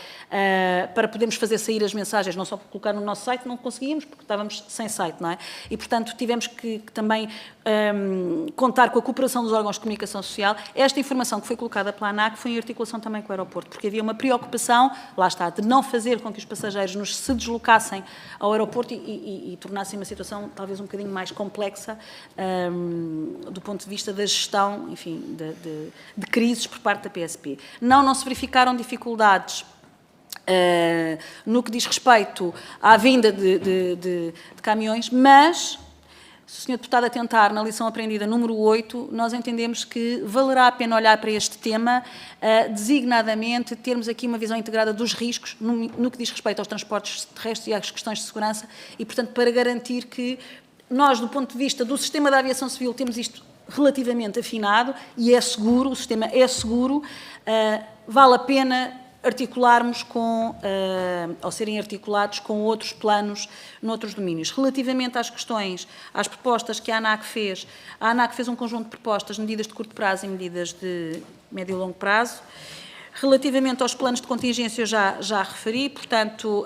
para podermos fazer sair as mensagens, não só para colocar no nosso site, não conseguíamos, porque estávamos sem site, não é? E, portanto, tivemos que também contar com a cooperação dos órgãos de comunicação social. Esta informação que foi colocada pela ANAC foi em articulação também com o aeroporto, porque havia uma preocupação, lá está, de não fazer com que os passageiros se deslocassem ao aeroporto e tornassem uma situação talvez um bocadinho mais complexa do ponto de vista da gestão, enfim, de crises por parte da PSP. Não se verificaram dificuldades no que diz respeito à vinda de caminhões, mas, se o Sr. Deputado atentar na lição aprendida número 8, nós entendemos que valerá a pena olhar para este tema, designadamente termos aqui uma visão integrada dos riscos no que diz respeito aos transportes terrestres e às questões de segurança e, portanto, para garantir que nós, do ponto de vista do sistema da aviação civil, temos isto relativamente afinado e é seguro, o sistema é seguro, vale a pena articularmos ou serem articulados com outros planos noutros domínios. Relativamente às questões, às propostas que a ANAC fez um conjunto de propostas, medidas de curto prazo e medidas de médio e longo prazo. Relativamente aos planos de contingência, eu já referi, portanto,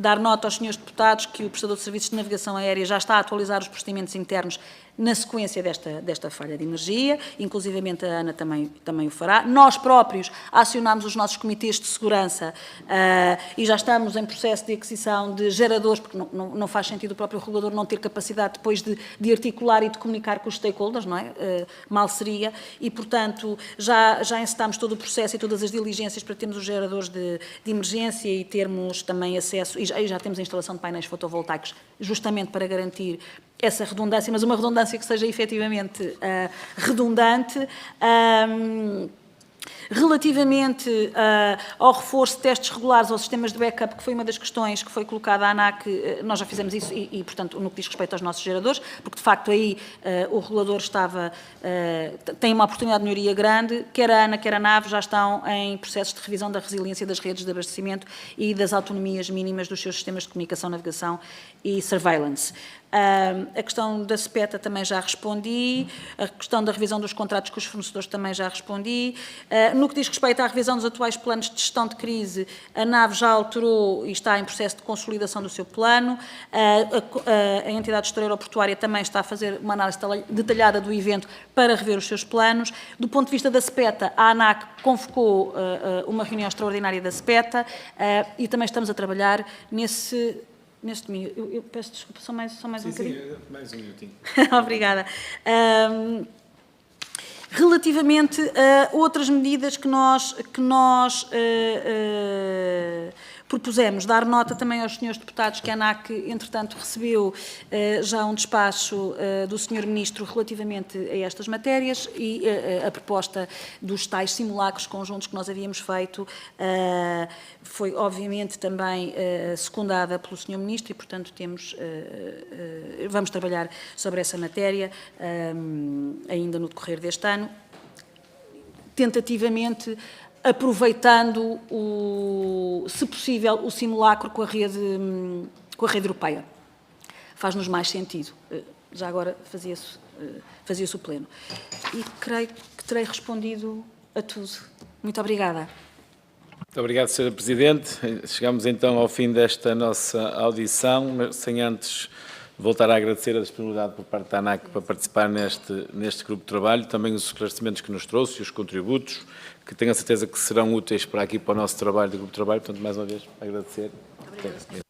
dar nota aos senhores deputados que o prestador de serviços de navegação aérea já está a atualizar os procedimentos internos na sequência desta falha de energia, inclusivamente a ANA também o fará. Nós próprios acionámos os nossos comitês de segurança e já estamos em processo de aquisição de geradores, porque não faz sentido o próprio regulador não ter capacidade depois de articular e de comunicar com os stakeholders, não é? Mal seria, e, portanto, já encetámos todo o processo e todas as diligências para termos os geradores de emergência e termos também acesso, e já temos a instalação de painéis fotovoltaicos, justamente para garantir essa redundância, mas uma redundância que seja efetivamente redundante. Relativamente ao reforço de testes regulares aos sistemas de backup, que foi uma das questões que foi colocada à ANAC, nós já fizemos isso e, portanto, no que diz respeito aos nossos geradores, porque, de facto, aí o regulador tem uma oportunidade de melhoria grande, quer a ANA, quer a NAV já estão em processos de revisão da resiliência das redes de abastecimento e das autonomias mínimas dos seus sistemas de comunicação, navegação e surveillance. A questão da SPETA também já respondi, a questão da revisão dos contratos com os fornecedores também já respondi. No que diz respeito à revisão dos atuais planos de gestão de crise, a NAV já alterou e está em processo de consolidação do seu plano. A entidade gestora aeroportuária também está a fazer uma análise detalhada do evento para rever os seus planos. Do ponto de vista da SPETA, a ANAC convocou uma reunião extraordinária da SPETA e também estamos a trabalhar neste domínio. Eu peço desculpa, só mais um bocadinho. Sim, mais um minutinho. Obrigada. Relativamente a outras medidas que nós propusemos, dar nota também aos senhores deputados que a ANAC, entretanto, recebeu já um despacho do senhor Ministro relativamente a estas matérias e a proposta dos tais simulacros conjuntos que nós havíamos feito foi, obviamente, também secundada pelo senhor Ministro e, portanto, vamos trabalhar sobre essa matéria ainda no decorrer deste ano, tentativamente aproveitando, se possível, o simulacro com a rede europeia. Faz-nos mais sentido. Já agora fazia-se o pleno. E creio que terei respondido a tudo. Muito obrigada. Muito obrigado, Sra. Presidente. Chegamos então ao fim desta nossa audição, mas sem antes voltar a agradecer a disponibilidade por parte da ANAC para participar neste grupo de trabalho, também os esclarecimentos que nos trouxe e os contributos, que tenho a certeza que serão úteis para o nosso trabalho, do grupo de trabalho. Portanto, mais uma vez, agradecer. Obrigada.